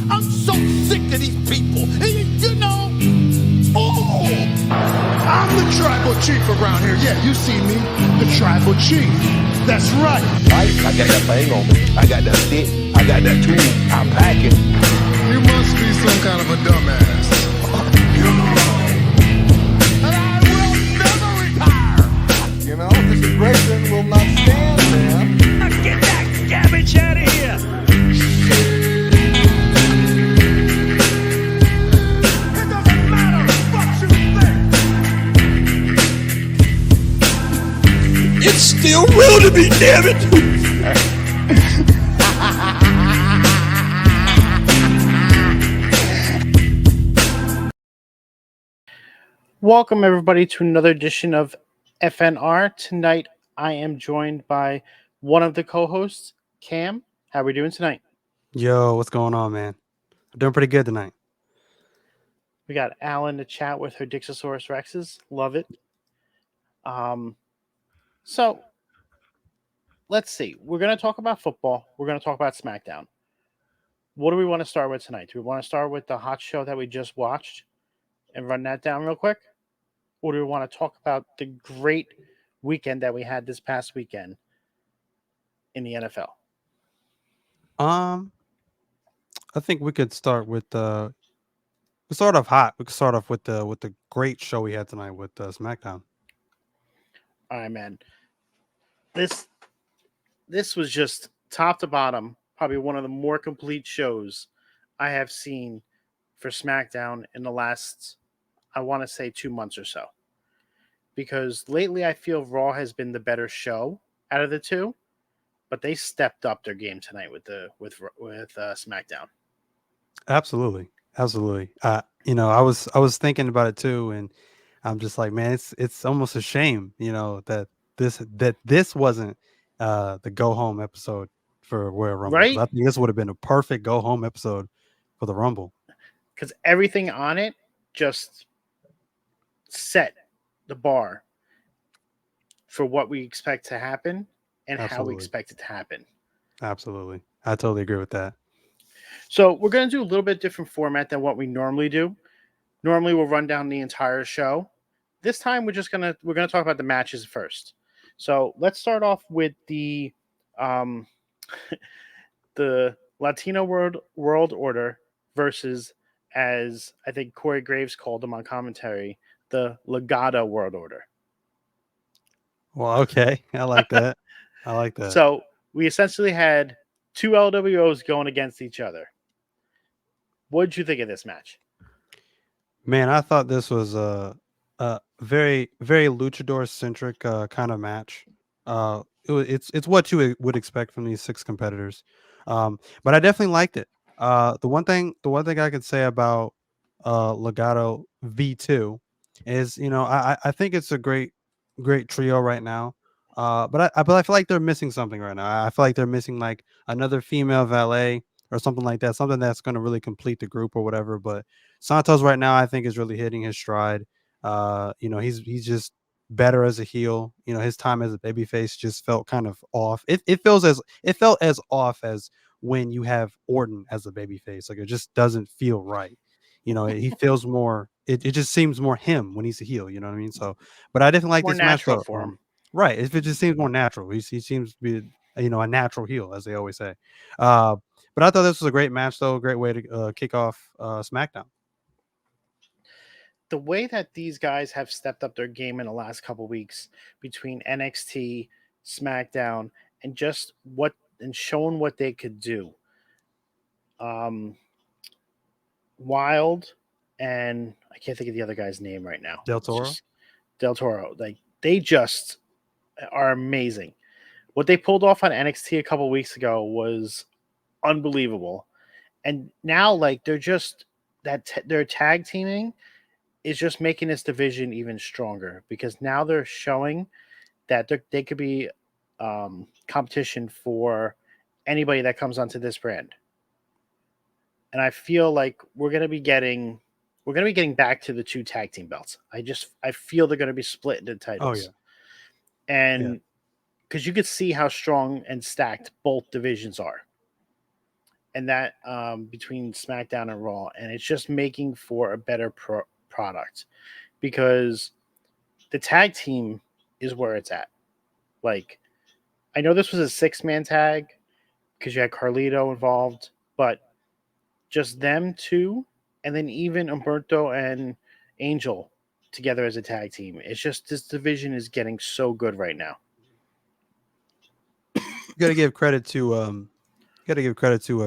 I'm so sick of these people. You know, I'm the tribal chief around here. Yeah, you see me, the tribal chief. That's right. I got that thing on me. I got that stick. I got that tool. I'm packing. You must be some kind of a dumbass. And I will never retire. You know, this aggression will not stand, man. Now get that garbage out of here! It doesn't matter what you think. It's still real to me, damn it! Welcome, everybody, to another edition of FNR. Tonight, I am joined by one of the co-hosts, Cam. How are we doing tonight? Yo, what's going on, man? I'm doing pretty good tonight. We got Alan to chat with her Dixosaurus Rexes. Love it. So, let's see. We're going to talk about football. We're going to talk about Smackdown. What do we want to start with tonight? Do we want to start with the hot show that we just watched and run that down real quick? Or do we want to talk about the great weekend that we had this past weekend in the NFL? I think we could start with we start off hot. We could start off with the great show we had tonight with Smackdown. All right, man. This was just top to bottom, probably one of the more complete shows I have seen for SmackDown in the last, I want to say, 2 months or so. Because lately I feel Raw has been the better show out of the two, but they stepped up their game tonight with SmackDown. Absolutely. You know, I was thinking about it too, and I'm just like, man, it's almost a shame, you know, that this wasn't the go home episode for Royal Rumble. Right? I think this would have been a perfect go home episode for the Rumble. Because everything on it just set the bar for what we expect to happen and how we expect it to happen. Absolutely. I totally agree with that. So we're going to do a little bit different format than what we normally do. Normally we'll run down the entire show. This time we're going to talk about the matches first. So let's start off with the the Latino World Order versus, as I think Corey Graves called them on commentary, the Legado World Order. Well, okay. I like that. So we essentially had two LWOs going against each other. What did you think of this match? Man, I thought this was a very, very luchador centric kind of match. It's what you would expect from these six competitors, but I definitely liked it. The one thing I could say about Legado V2 is, you know, I think it's a great trio right now. But I feel like they're missing something right now. I feel like they're missing like another female valet or something like that, something that's going to really complete the group or whatever. But Santos right now, I think, is really hitting his stride. You know, he's just better as a heel. You know, his time as a babyface just felt kind of off. It felt as off as when you have Orton as a babyface. Like, it just doesn't feel right. You know, he feels more. It just seems more him when he's a heel. You know what I mean? So, but I definitely like More this match natural though. for him. Right. If it just seems more natural. He seems to be, you know, a natural heel, as they always say. But I thought this was a great match, though. A great way to kick off SmackDown. The way that these guys have stepped up their game in the last couple of weeks between NXT, SmackDown, and just showing what they could do. Wild, and I can't think of the other guy's name right now. Del Toro. Del Toro. Like, they just are amazing. What they pulled off on NXT a couple weeks ago was unbelievable. And now, like, they're just their tag teaming is just making this division even stronger, because now they're showing that they could be competition for anybody that comes onto this brand. And I feel like we're going to be getting back to the two tag team belts. I feel they're going to be split into titles. Oh, yeah. And because you could see how strong and stacked both divisions are. and that between SmackDown and Raw, and it's just making for a better product because the tag team is where it's at. Like, I know this was a 6-man tag because you had Carlito involved, but just them two, and then even Umberto and Angel together as a tag team. It's just this division is getting so good right now. Got to give credit to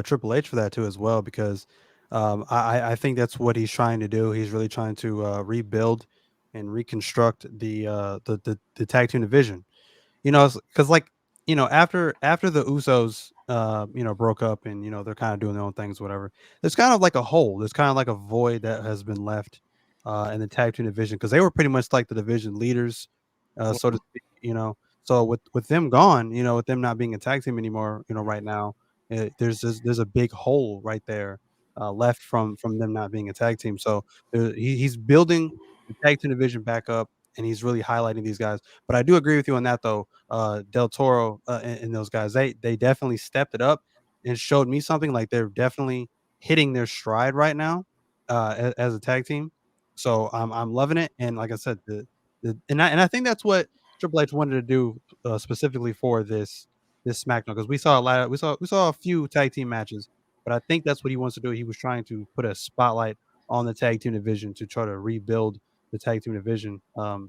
Triple H for that too as well, because I think that's what he's trying to do. He's really trying to rebuild and reconstruct the tag team division. Because like after the Usos broke up and they're kind of doing their own things, whatever. There's kind of like a hole. There's kind of like a void that has been left in the tag team division, because they were pretty much like the division leaders, so to speak. So with them gone, with them not being a tag team anymore, right now, there's a big hole right there left from them not being a tag team. So he's building the tag team division back up, and he's really highlighting these guys. But I do agree with you on that, though. Del Toro and those guys, they definitely stepped it up and showed me something. Like, they're definitely hitting their stride right now as a tag team. So I'm loving it. And like I said, I think that's what Triple H wanted to do specifically for this SmackDown, because we saw a few tag team matches, but I think that's what he wants to do. He was trying to put a spotlight on the tag team division to try to rebuild the tag team division. The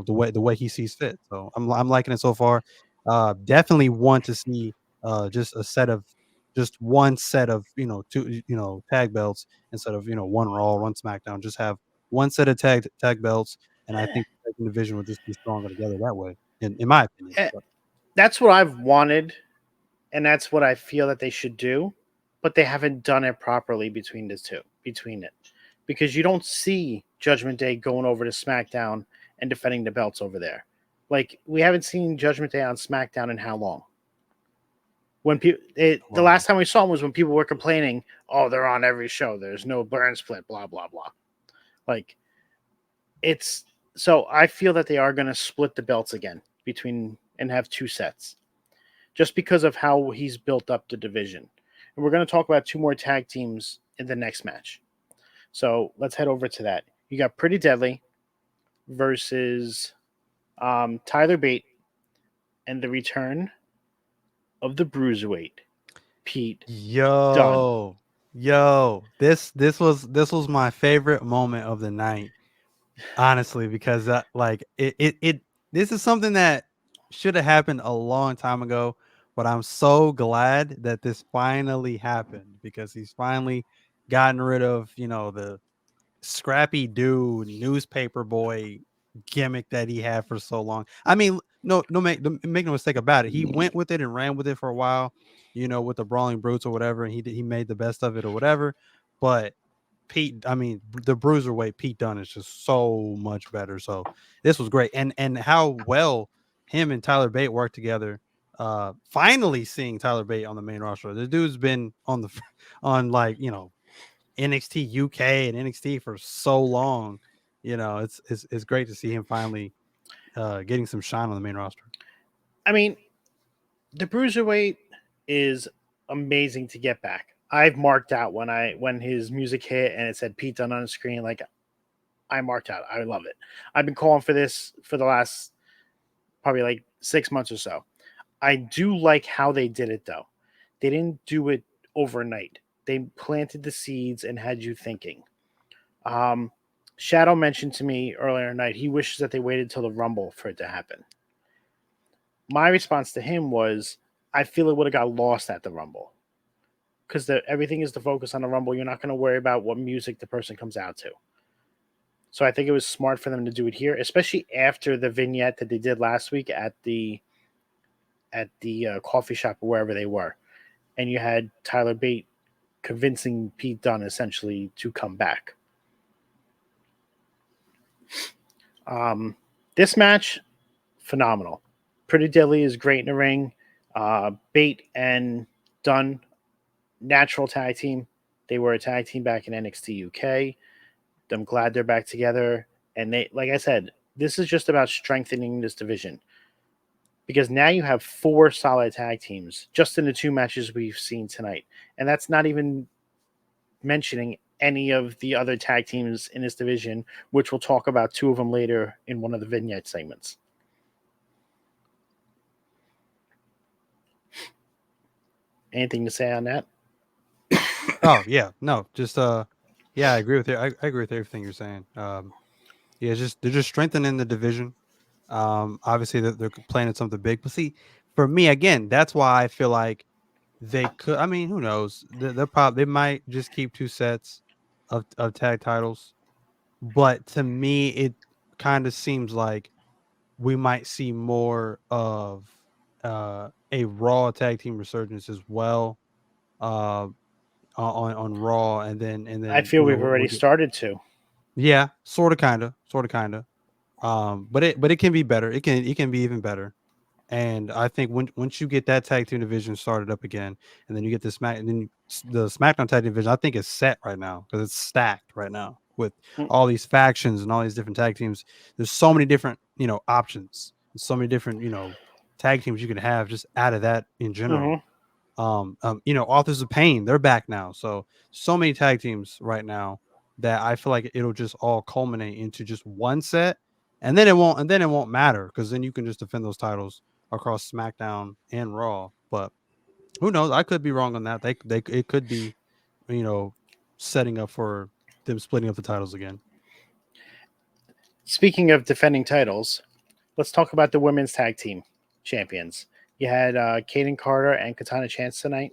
way he sees fit. So I'm liking it so far. Definitely want to see just one set of two tag belts instead of one Raw, one SmackDown. Just have one set of tag belts, and I think the tag team division would just be stronger together that way, in my opinion. Eh, But That's what I've wanted, and that's what I feel that they should do, but they haven't done it properly between it. Because you don't see Judgment Day going over to SmackDown and defending the belts over there. Like, we haven't seen Judgment Day on SmackDown in how long? The last time we saw them was when people were complaining, "Oh, they're on every show. There's no burn split, blah blah blah." Like, it's so I feel that they are going to split the belts again between and have two sets, just because of how he's built up the division. And we're going to talk about two more tag teams in the next match. So let's head over to that. You got Pretty Deadly versus Tyler Bate, and the return of the Bruiserweight, Pete Dunne. Yo, this was my favorite moment of the night, honestly, because like it this is something that should have happened a long time ago, but I'm so glad that this finally happened, because he's finally gotten rid of the scrappy dude, newspaper boy gimmick that he had for so long. I mean, make no mistake about it. He went with it and ran with it for a while, with the Brawling Brutes or whatever, and he made the best of it or whatever. But the Bruiserweight Pete Dunne is just so much better. So this was great, and how well him and Tyler Bate worked together. Finally seeing Tyler Bate on the main roster. The dude's been on the on like NXT UK and NXT for so long. It's great to see him finally getting some shine on the main roster. I mean, the Bruiserweight is amazing to get back. I've marked out when his music hit and it said Pete Dunne on the screen. Like, I marked out. I love it. I've been calling for this for the last probably like 6 months or so. I do like how they did it, though. They didn't do it overnight. They planted the seeds and had you thinking. Shadow mentioned to me earlier tonight he wishes that they waited till the Rumble for it to happen. My response to him was, I feel it would have got lost at the Rumble, because everything is the focus on the Rumble. You're not going to worry about what music the person comes out to. So I think it was smart for them to do it here, especially after the vignette that they did last week at the coffee shop or wherever they were, and you had Tyler Bate convincing Pete Dunne essentially to come back. This match, phenomenal. Pretty Deadly is great in the ring. Bate and Dunne, natural tag team. They were a tag team back in NXT UK. I'm glad they're back together. And they, like I said, this is just about strengthening this division. because now you have 4 solid tag teams just in the 2 matches we've seen tonight. And that's not even mentioning any of the other tag teams in this division, which we'll talk about 2 of them later in one of the vignette segments. Anything to say on that? Oh yeah, no, just yeah, I agree with you. I agree with everything you're saying. Yeah, they're just strengthening the division. Obviously they're playing at something big, but see, for me again, that's why I feel like they could. I mean, who knows? They might just keep 2 sets of tag titles, but to me, it kind of seems like we might see more of a Raw tag team resurgence as well. Uh, on Raw, I and feel we've we'll already get, started to. yeah, sort of, kind of. But it can be better. It can be even better. And I think once you get that tag team division started up again, and then you get the SmackDown tag division, I think is set right now because it's stacked right now with Mm, all these factions and all these different tag teams. There's so many different options, and so many different tag teams you can have just out of that in general. mhm. Authors of Pain, they're back now. So many tag teams right now that I feel like it'll just all culminate into just one set, and then it won't matter because then you can just defend those titles across SmackDown and Raw. But who knows? I could be wrong on that. They it could be, you know, setting up for them splitting up the titles again. Speaking of defending titles, let's talk about the women's tag team champions. You had Kaden Carter and Katana Chance tonight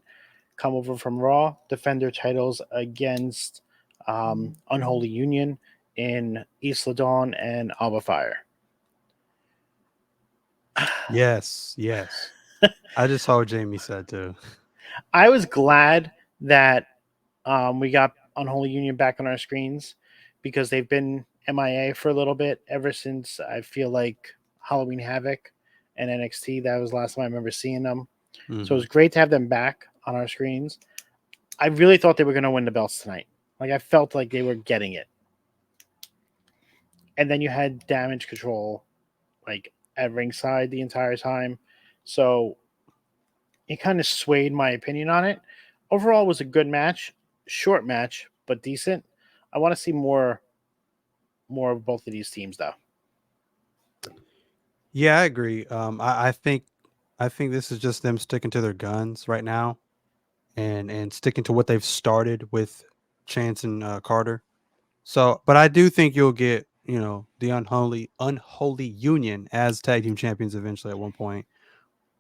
come over from Raw, defend their titles against Unholy Union in Isla Dawn and Alba Fire. Yes, yes. I just saw what Jamie said too. I was glad that we got Unholy Union back on our screens because they've been MIA for a little bit ever since I feel like Halloween Havoc and NXT. That was the last time I remember seeing them. So it was Mhm. great to have them back on our screens. I really thought they were going to win the belts tonight. Like I felt like they were getting it. And then you had Damage Control like at ringside the entire time. So it kind of swayed my opinion on it. Overall, it was a good match, short match, but decent. I want to see more of both of these teams though. Yeah, I agree. I think this is just them sticking to their guns right now, and sticking to what they've started with Chance and Carter. So, but I do think you'll get the unholy union as tag team champions eventually at one point.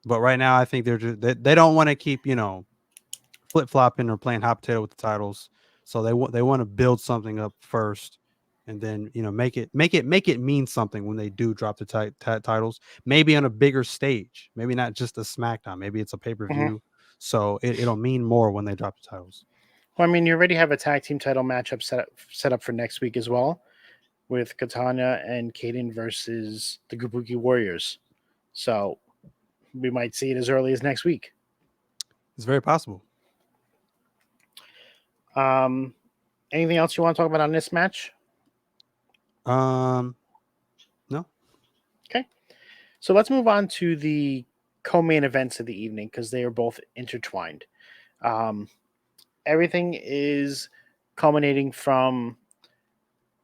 But right now, I think they don't want to keep flip flopping or playing hot potato with the titles. So they want to build something up first, and then make it mean something when they do drop the titles. Maybe on a bigger stage. Maybe not just a SmackDown. Maybe it's a pay per Mm-hmm. view. So it'll mean more when they drop the titles. Well, I mean, you already have a tag team title matchup set up for next week as well, with Katana and Kaden versus the Kabuki Warriors. So we might see it as early as next week. It's very possible. Um, anything else you want to talk about on this match? No. Okay, so let's move on to the co-main events of the evening because they are both intertwined. Um, everything is culminating from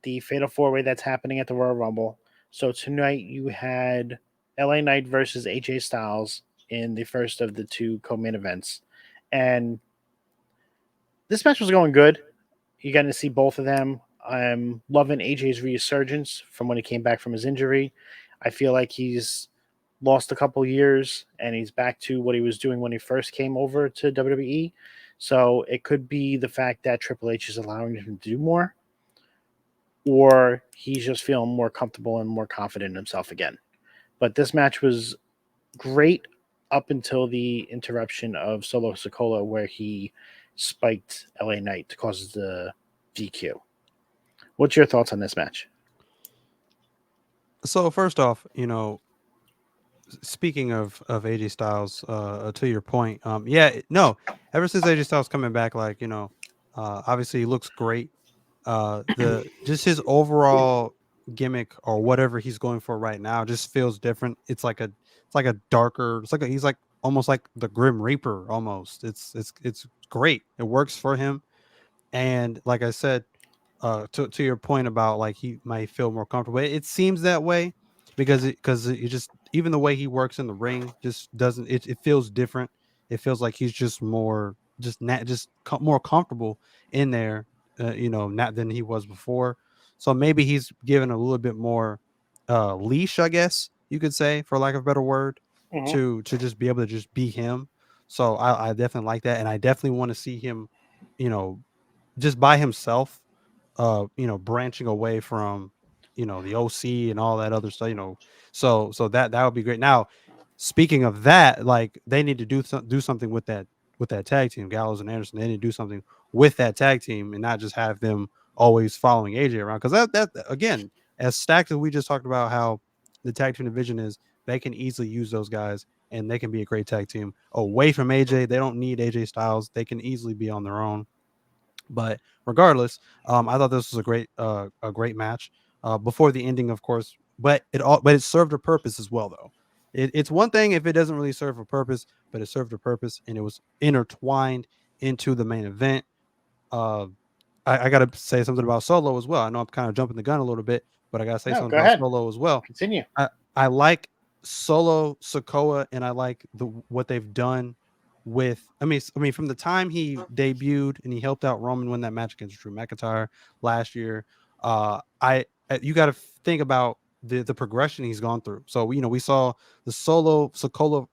the Fatal 4-Way that's happening at the Royal Rumble. So tonight you had LA Knight versus AJ Styles in the first of the 2 co-main events. And this match was going good. You got to see both of them. I'm loving AJ's resurgence from when he came back from his injury. I feel like he's lost a couple years and he's back to what he was doing when he first came over to WWE. So it could be the fact that Triple H is allowing him to do more, or he's just feeling more comfortable and more confident in himself again. But this match was great up until the interruption of Solo Sikoa, where he spiked LA Knight to cause the DQ. What's your thoughts on this match? So first off, speaking of AJ Styles, to your point, no, ever since AJ Styles coming back, like obviously he looks great. The just his overall gimmick or whatever he's going for right now just feels different. It's like it's like a darker. It's like he's like almost like the Grim Reaper almost. It's great. It works for him. And like I said, to your point about like he might feel more comfortable, it seems that way because it just even the way he works in the ring just doesn't it feels different. It feels like he's just more more comfortable in there, not than he was before. So maybe he's given a little bit more leash, I guess you could say, for lack of a better word, Mhm. to just be able to just be him. So I definitely like that, and I definitely want to see him, you know, just by himself, branching away from, the OC and all that other stuff, so that would be great. Now, speaking of that, like they need to do something with that tag team, Gallows and Anderson. They need to do something with that tag team and not just have them always following AJ around. Because that again, as stacked as we just talked about how the tag team division is, they can easily use those guys and they can be a great tag team away from AJ. They don't need AJ Styles. They can easily be on their own. But regardless, I thought this was a great match. Before the ending, of course, but it served a purpose as well, though. It's one thing if it doesn't really serve a purpose, but it served a purpose and it was intertwined into the main event. Uh, I got to say something about Solo as well. I know I'm kind of jumping the gun a little bit, but I got to say No, something go about ahead. Solo as well. Continue. I like Solo Sokoa, and I like what they've done with. I mean, from the time he debuted and he helped out Roman win that match against Drew McIntyre last year. You got to think about the progression he's gone through. So we saw the Solo Sokola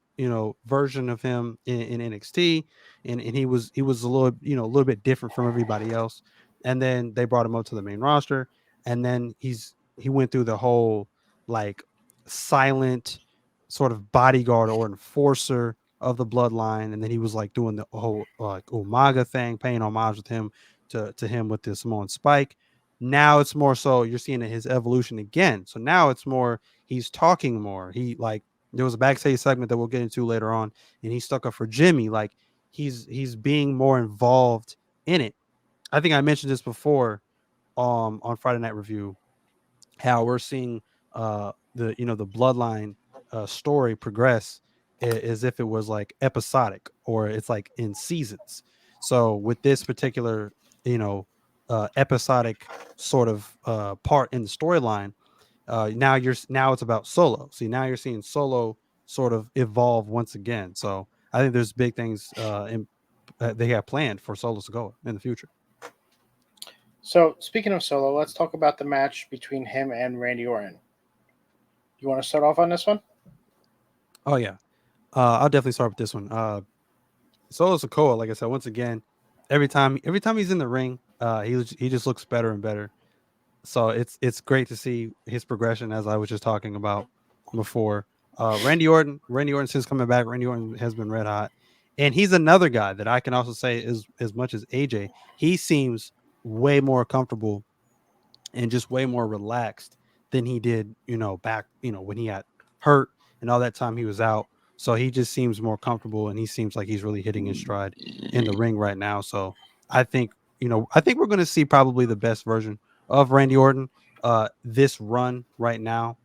version of him in NXT, and he was a little bit different from everybody else. And then they brought him up to the main roster, and then he went through the whole like silent sort of bodyguard or enforcer of the bloodline, and then he was like doing the whole like Umaga thing, paying homage with him to him with the Samoan Spike. Now it's more so you're seeing his evolution again. So now it's more he's talking more. He like there was a backstage segment that we'll get into later on, and he stuck up for Jimmy. Like he's being more involved in it. I think I mentioned this before on Friday Night Review how we're seeing the bloodline story progress as if it was like episodic or it's like in seasons. So with this particular episodic sort of part in the storyline, now it's about Solo. See, now you're seeing Solo sort of evolve once again. So I think there's big things they have planned for Solo to go in the future. So, speaking of Solo, let's talk about the match between him and Randy Orton. You want to start off on this one? Oh yeah, I'll definitely start with this one. Solo Sokoa, like I said, once again, every time he's in the ring, he just looks better and better. So it's great to see his progression, as I was just talking about before. Randy Orton since coming back, Randy Orton has been red hot, and he's another guy that I can also say is as much as AJ, he seems way more comfortable and just way more relaxed than he did, back, when he got hurt and all that time he was out. So he just seems more comfortable and he seems like he's really hitting his stride in the ring right now. So I think, I think we're going to see probably the best version of Randy Orton this run right now.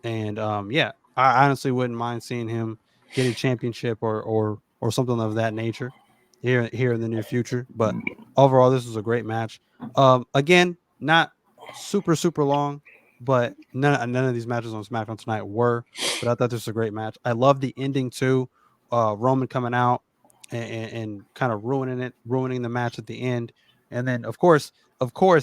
And yeah, I honestly wouldn't mind seeing him get a championship or something of that nature here in the near future. But overall, this was a great match. Again, not super long, but none of these matches on SmackDown tonight were. But I thought this was a great match. I love the ending too. Roman coming out and kind of ruining the match at the end, and then of course,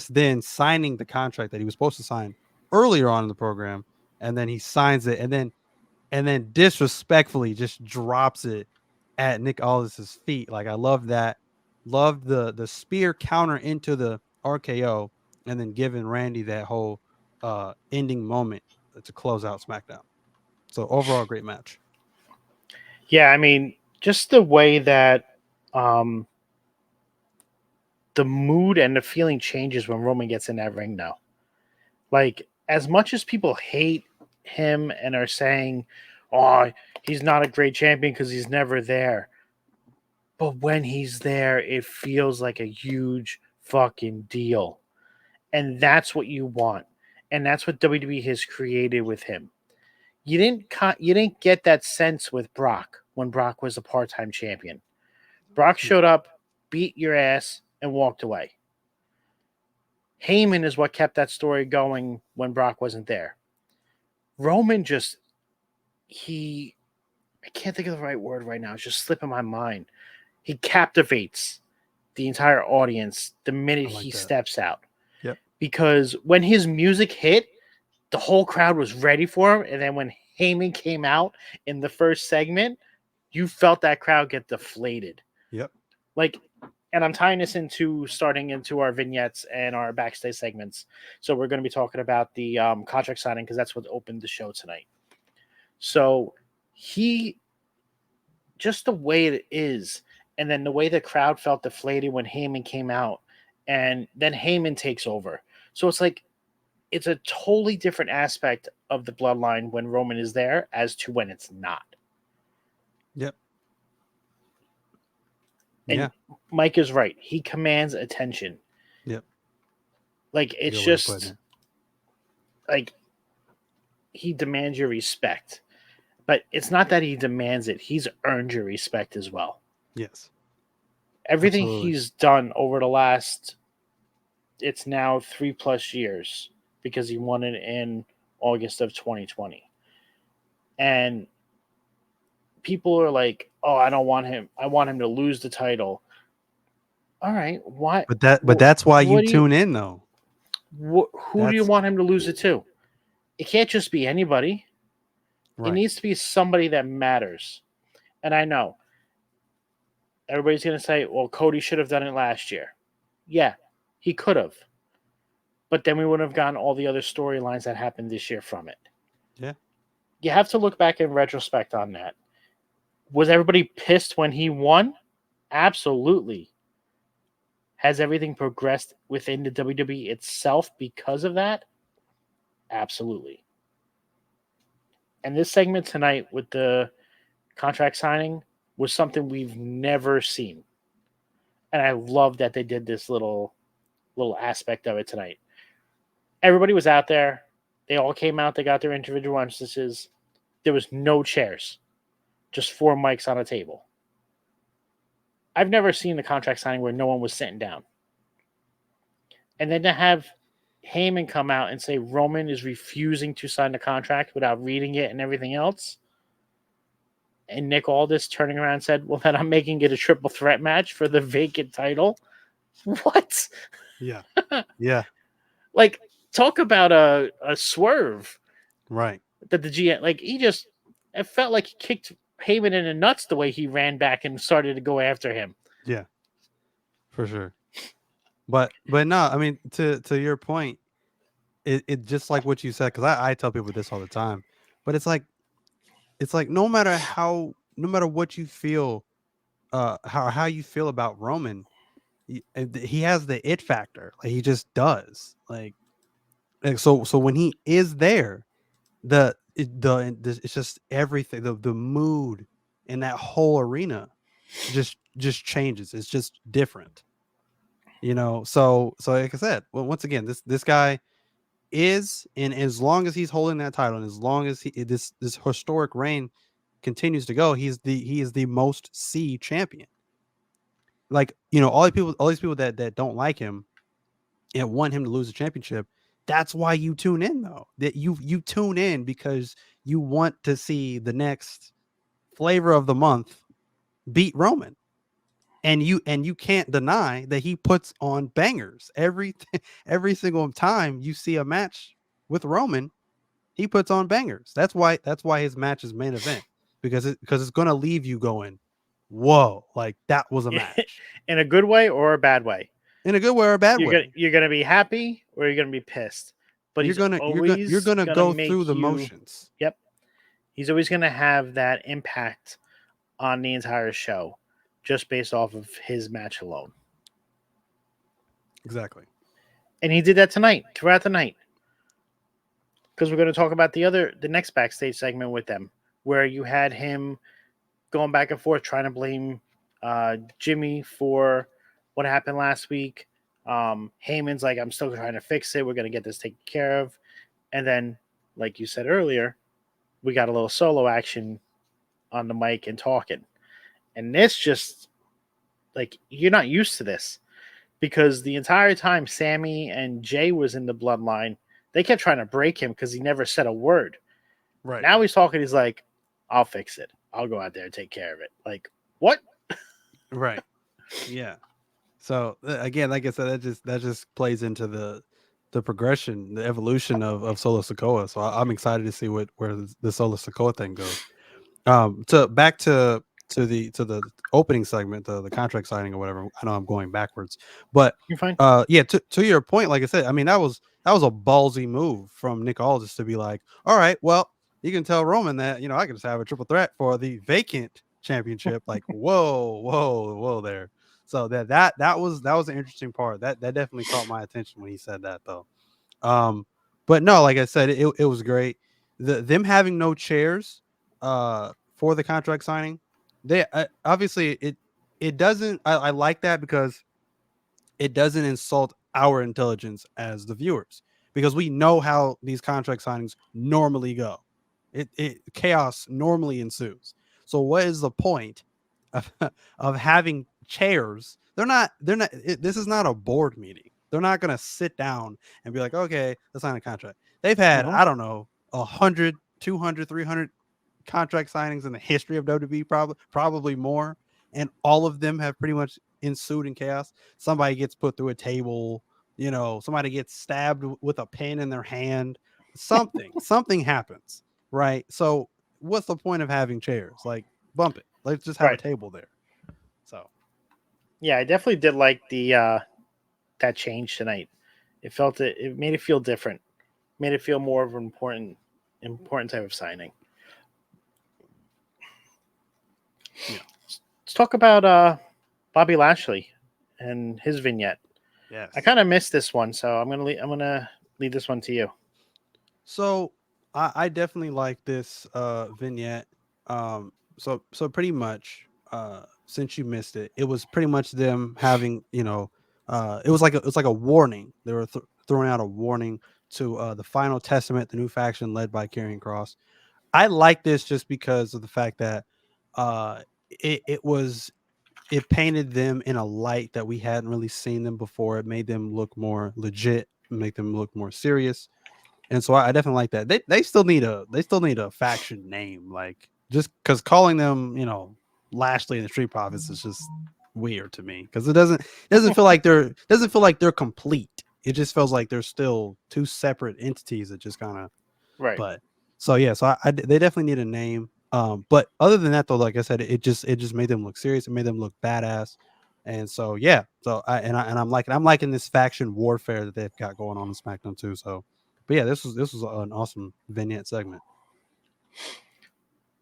then signing the contract that he was supposed to sign earlier on in the program, and then he signs it, and then disrespectfully just drops it at Nick Aldis's feet. Like I love that. Love the spear counter into the RKO, and then giving Randy that whole ending moment to close out SmackDown. So overall, great match. Yeah, I mean, just the way that um, the mood and the feeling changes when Roman gets in that ring now. Like, as much as people hate him and are saying, oh, he's not a great champion because he's never there. But when he's there, it feels like a huge fucking deal. And that's what you want. And that's what WWE has created with him. you didn't get that sense with Brock when Brock was a part-time champion. Brock showed up, beat your ass, and walked away. Heyman is what kept that story going when Brock wasn't there. Roman just I can't think of the right word right now. It's just slipping my mind. He captivates the entire audience the minute he steps out. Yep. Because when his music hit, the whole crowd was ready for him. And then when Heyman came out in the first segment, you felt that crowd get deflated. Yep. Like, and I'm tying this starting into our vignettes and our backstage segments. So we're going to be talking about the contract signing because that's what opened the show tonight. So just the way it is, and then the way the crowd felt deflated when Heyman came out, and then Heyman takes over. So it's like, it's a totally different aspect of the bloodline when Roman is there as to when it's not. Yep. And Mike is right. He commands attention. Yep. Like, it's just like he demands your respect. But it's not that he demands it. He's earned your respect as well. Yes. Everything he's done over the last, it's now 3+ years because he won it in August of 2020. And people are like, oh, I don't want him. I want him to lose the title. All right. Why? But that's why you tune in, though. Who do you want him to lose it to? It can't just be anybody. Right. It needs to be somebody that matters. And I know everybody's going to say, well, Cody should have done it last year. Yeah, he could have. But then we wouldn't have gotten all the other storylines that happened this year from it. Yeah. You have to look back in retrospect on that. Was everybody pissed when he won? Absolutely. Has everything progressed within the WWE itself because of that? Absolutely. And this segment tonight with the contract signing was something we've never seen. And I love that they did this little aspect of it tonight. Everybody was out there. They all came out. They got their individual entrances. There was no chairs. Just 4 mics on a table. I've never seen the contract signing where no one was sitting down. And then to have Heyman come out and say Roman is refusing to sign the contract without reading it and everything else. And Nick Aldis turning around and said, well, then I'm making it a triple threat match for the vacant title. What? Yeah. Yeah. Like, talk about a swerve. Right. That the GM, like, it felt like he kicked Heyman in the nuts the way he ran back and started to go after him. Yeah. For sure. But no, I mean, to your point, it just like what you said, because I tell people this all the time, but it's like no matter what you feel, how you feel about Roman, he has the it factor. Like, he just does. Like so when he is there, it's just everything. The mood in that whole arena just changes. It's just different. You know, so like I said, well, once again, this guy is, and as long as he's holding that title, and as long as this historic reign continues to go, he is the most C champion. Like, you know, all these people that don't like him and want him to lose the championship. That's why you tune in, though. That you tune in because you want to see the next flavor of the month beat Roman. And you can't deny that he puts on bangers every single time you see a match with Roman. He puts on bangers. That's why his match is main event, because it's going to leave you going, whoa, like that was a match. In a good way or a bad way? In a good way or a bad way. You're gonna be happy or you're gonna be pissed. But you're gonna go through the motions. Yep. He's always gonna have that impact on the entire show, just based off of his match alone. Exactly. And he did that tonight, throughout the night. Because we're going to talk about the next backstage segment with them, where you had him going back and forth trying to blame Jimmy for what happened last week. Heyman's like, I'm still trying to fix it. We're going to get this taken care of. And then, like you said earlier, we got a little solo action on the mic and talking. And this just like you're not used to this because the entire time Sammy and Jay was in the bloodline, they kept trying to break him because he never said a word. Right. Now he's talking, he's like, I'll fix it. I'll go out there and take care of it. Like, what? Right. Yeah. So again, like I said, that just plays into the progression, the evolution of Solo Sokoa. So I'm excited to see where the Solo Sokoa thing goes. To back to the opening segment, the contract signing or whatever. I know I'm going backwards, but You're fine. yeah, to your point, like I said, I mean that was a ballsy move from Nick Aldis to be like, all right, well, you can tell Roman that I can just have a triple threat for the vacant championship. Like, whoa there. So that was an interesting part. That definitely caught my attention when he said that though. But no, like I said, it was great. Them having no chairs for the contract signing, they obviously it doesn't. I like that because it doesn't insult our intelligence as the viewers because we know how these contract signings normally go. It chaos normally ensues. So what is the point of, of having chairs? This is not a board meeting. They're not going to sit down and be like, okay, let's sign a contract. They've had, I don't know, 100, 200, 300 contract signings in the history of WWE, probably more. And all of them have pretty much ensued in chaos. Somebody gets put through a table, somebody gets stabbed with a pen in their hand. Something happens, right? So what's the point of having chairs? Like, bump it. Let's just have a table there. So yeah, I definitely did like the that change tonight. It made it feel different. Made it feel more of an important type of signing. Yeah. Let's talk about Bobby Lashley and his vignette. Yes. I kind of missed this one, so I'm gonna leave this one to you. So I definitely like this vignette. So pretty much since you missed it, it was pretty much them having it was like a warning. They were throwing out a warning to the Final Testament, the new faction led by Karrion Kross. I like this just because of the fact that uh it painted them in a light that we hadn't really seen them before. It made them look more legit, make them look more serious. And so I definitely like that. They still need a faction name, like just because calling them, Lashley and the Street Profits is just weird to me because it doesn't feel like they're complete. It just feels like they're still two separate entities that just kind of Right. But so yeah, so they definitely need a name. But other than that though, like I said, it just made them look serious. It made them look badass. And so yeah, so I'm liking this faction warfare that they've got going on in SmackDown too. So, but yeah, this was an awesome vignette segment.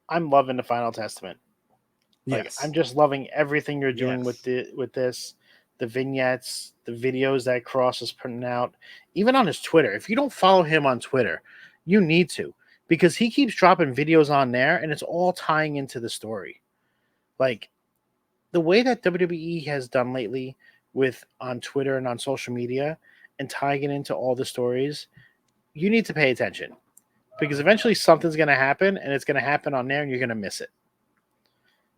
I'm loving the Final Testament. Like Yes, I'm just loving everything you're doing yes. with this, the vignettes, the videos that Cross is putting out, even on his Twitter. If you don't follow him on Twitter, you need to because he keeps dropping videos on there and it's all tying into the story. Like the way that WWE has done lately with on Twitter and on social media and tying it into all the stories, you need to pay attention because eventually something's going to happen and it's going to happen on there and you're going to miss it.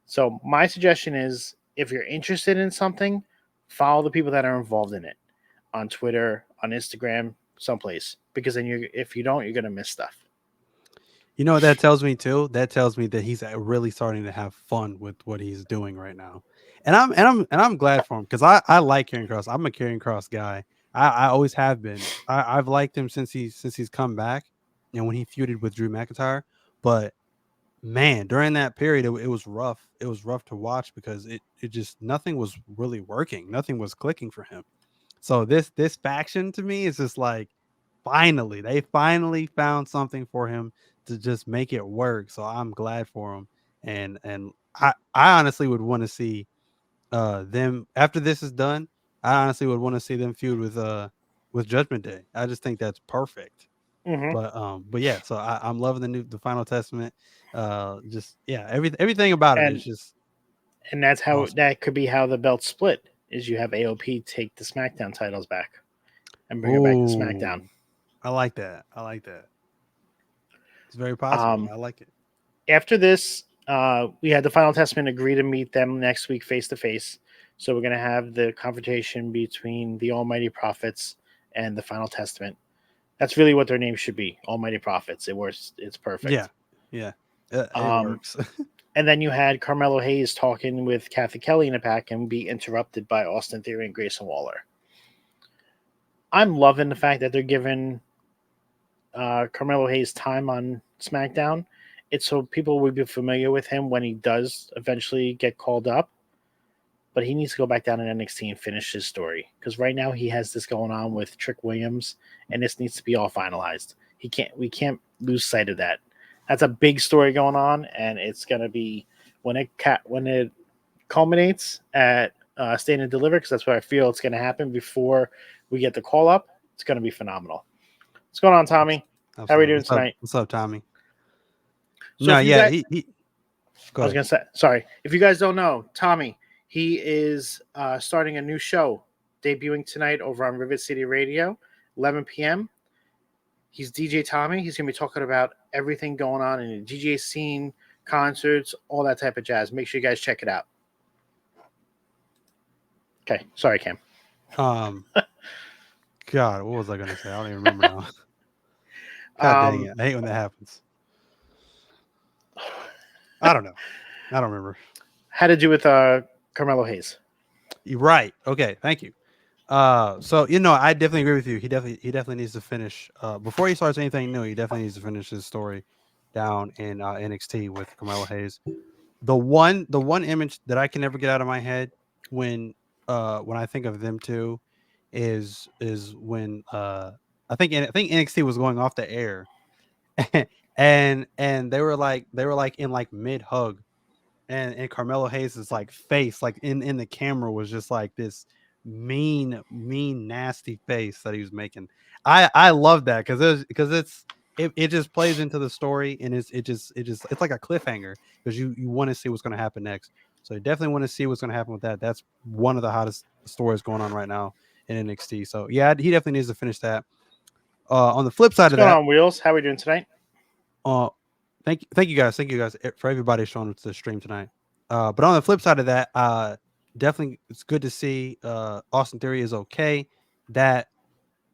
So my suggestion is if you're interested in something, follow the people that are involved in it on Twitter, on Instagram, someplace, because then if you don't, you're going to miss stuff. You know what that tells me too? That tells me that he's really starting to have fun with what he's doing right now, and I'm glad for him because I like Karrion Kross. I'm a Karrion Kross guy. I always have been. I've liked him since he's come back, and when he feuded with Drew McIntyre. But man, during that period, it was rough. It was rough to watch because it just nothing was really working. Nothing was clicking for him. So this faction to me is just like they finally found something for him to just make it work. So I'm glad for him. And I honestly would want to see them after this is done. I honestly would want to see them feud with Judgment Day. I just think that's perfect. Mm-hmm. But yeah, so I'm loving the Final Testament. Just yeah, everything about it is just And that's how awesome. that could be how the belts split is you have AOP take the SmackDown titles back and bring it back to SmackDown. I like that. I like that. It's very possible. Um, I like it. After this, we had the Final Testament agree to meet them next week face to face. So we're going to have the confrontation between the Almighty Prophets and the Final Testament. That's really what their name should be, Almighty Prophets. It works. It's perfect. Yeah, yeah, it Um, works. And then you had Carmelo Hayes talking with Kathy Kelly in the back and be interrupted by Austin Theory and Grayson Waller. I'm loving the fact that they're giving Carmelo Hayes time on SmackDown. It's so people will be familiar with him when he does eventually get called up. But he needs to go back down in NXT and finish his story. Because right now he has this going on with Trick Williams, and this needs to be all finalized. We can't lose sight of that. That's a big story going on, and it's gonna be when it culminates at Stand and Deliver, because that's where I feel it's gonna happen before we get the call up. It's gonna be phenomenal. What's going on, Tommy? How are we doing tonight? What's up, Tommy? So No, if you yeah, guys, he go I was ahead. gonna say, sorry, if you guys don't know, Tommy, he is starting a new show debuting tonight over on Rivet City Radio, 11 p.m. He's DJ Tommy. He's going to be talking about everything going on in the DJ scene, concerts, all that type of jazz. Make sure you guys check it out. Okay. Sorry, Cam. God, what was I gonna say? I don't even remember now. God dang it! I hate when that happens. I don't know. I don't remember. Had to do with Carmelo Hayes. You're right. Okay, thank you. So I definitely agree with you. He definitely needs to finish before he starts anything new. He definitely needs to finish his story down in NXT with Carmelo Hayes. The one image that I can never get out of my head when I think of them two is when I think NXT was going off the air and they were like in like mid hug and Carmelo Hayes' like face like in the camera was just like this mean nasty face that he was making. I love that because it just plays into the story and it's like a cliffhanger because you want to see what's going to happen next. So you definitely want to see what's going to happen with that. That's one of the hottest stories going on right now in NXT. So yeah, he definitely needs to finish that. On the flip side What's of going that, on, Wheels? How are we doing tonight? thank you guys for everybody showing up to the stream tonight. But on the flip side of that, definitely it's good to see Austin Theory is okay. That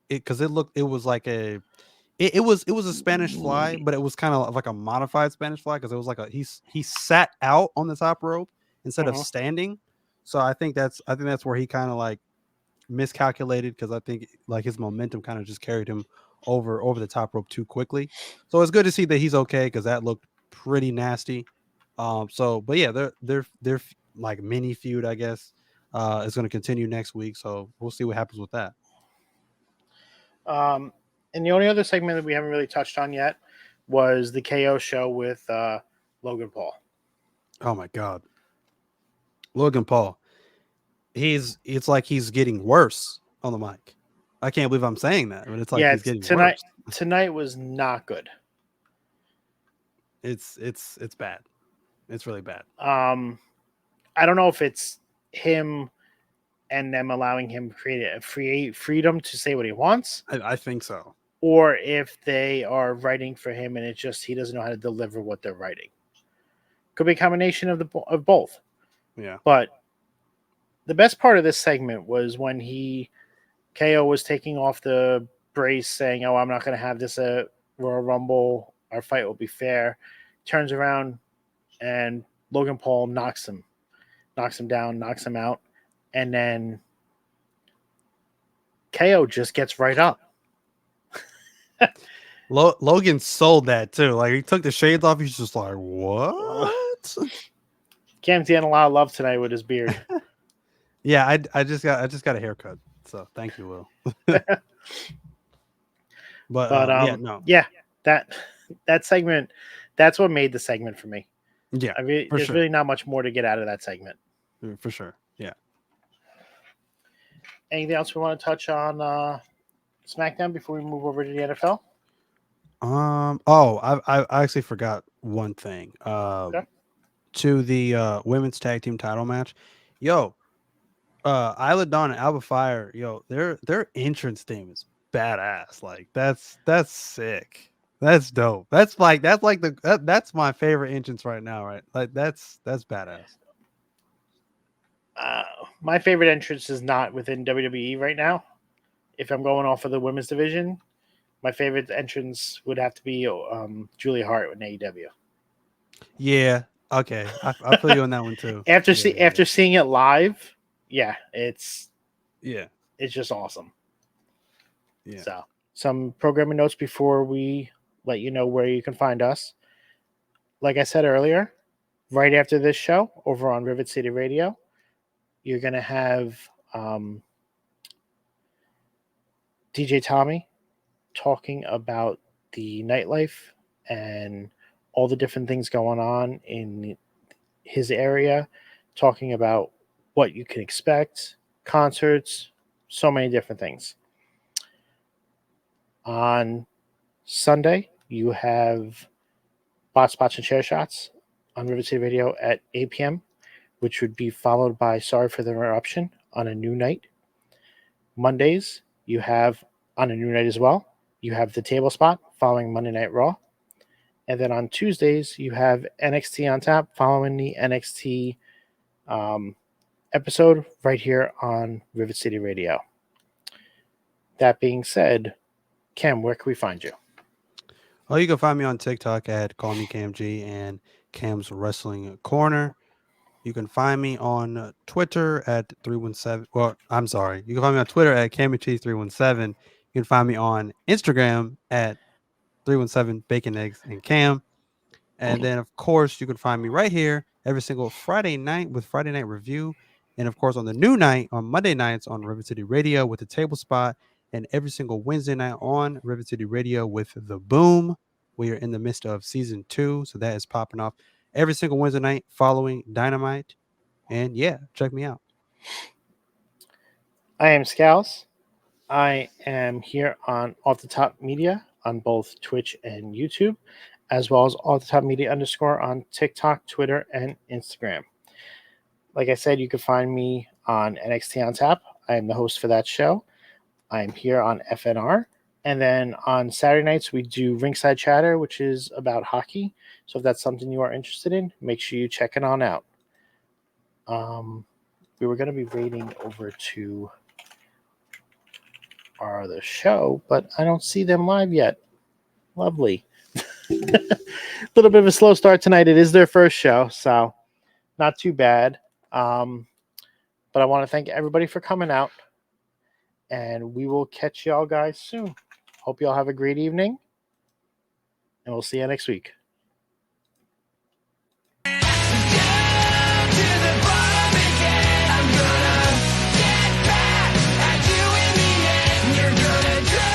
because it was like it was a Spanish fly, but it was kind of like a modified Spanish fly because it was like he sat out on the top rope instead of standing. So I think that's where he kind of like miscalculated because I think like his momentum kind of just carried him over the top rope too quickly. So it's good to see that he's okay because that looked pretty nasty. But yeah, they're like mini feud, I guess, is going to continue next week. So we'll see what happens with that. And the only other segment that we haven't really touched on yet was the KO show with Logan Paul. Oh my God, Logan Paul. It's like he's getting worse on the mic. I can't believe I'm saying that, but it's like he's getting worse. Tonight was not good. It's bad. It's really bad. I don't know if it's him and them allowing him create a freedom to say what he wants. I think so. Or if they are writing for him and it's just he doesn't know how to deliver what they're writing. Could be a combination of both. Yeah. But the best part of this segment was when KO was taking off the brace saying, "Oh, I'm not going to have this Royal Rumble. Our fight will be fair." Turns around and Logan Paul knocks him down, knocks him out. And then KO just gets right up. Logan sold that too. Like he took the shades off. He's just like, what? Cam's getting a lot of love tonight with his beard. Yeah, I just got a haircut. So thank you, Will. Yeah, that segment, that's what made the segment for me. Yeah, there's really not much more to get out of that segment. For sure. Yeah. Anything else we want to touch on SmackDown before we move over to the NFL? I actually forgot one thing. Okay. To the women's tag team title match. Yo, Isla Dawn and Alba Fire, yo, their entrance theme is badass. Like that's sick. That's dope. That's that's my favorite entrance right now, right? Like that's badass. My favorite entrance is not within WWE right now. If I'm going off of the women's division, my favorite entrance would have to be Julia Hart with AEW. Yeah. Okay. I feel you on that one too. After Yeah. after seeing it live, yeah, Yeah. it's just awesome. Yeah. So, some programming notes before we let you know where you can find us. Like I said earlier, right after this show over on Rivet City Radio, you're going to have DJ Tommy talking about the nightlife and all the different things going on in his area, talking about what you can expect, concerts, so many different things. On Sunday, you have Bot Spots and Chair Shots on River City Radio at 8 p.m., which would be followed by Sorry for the Interruption on a new night. Mondays, you have on a new night as well, you have the Table Spot following Monday Night Raw. And then on Tuesdays, you have NXT on tap following the NXT episode right here on Rivet City Radio. That being said, Cam, where can we find you? Oh, you can find me on TikTok at Call Me Cam G and Cam's Wrestling Corner. You can find me on Twitter at 317. Well, I'm sorry. You can find me on Twitter at CamyT317. You can find me on Instagram at 317 Bacon Eggs and Cam. And then, of course, you can find me right here every single Friday night with Friday Night Review. And, of course, on the new night, on Monday nights on Rivet City Radio with the Table Spot. And every single Wednesday night on Rivet City Radio with The Boom. We are in the midst of season 2. So that is popping off every single Wednesday night following Dynamite. And, yeah, check me out. I am Scalz. I am here on Off the Top Media on both Twitch and YouTube, as well as Off the Top Media _ on TikTok, Twitter, and Instagram. Like I said, you can find me on NXT on Tap. I am the host for that show. I am here on FNR. And then on Saturday nights, we do Ringside Chatter, which is about hockey. So if that's something you are interested in, make sure you check it on out. We were going to be raiding over to our other show, but I don't see them live yet. Lovely. A little bit of a slow start tonight. It is their first show, so not too bad. But I want to thank everybody for coming out, and we will catch y'all guys soon. Hope y'all have a great evening, and we'll see you next week.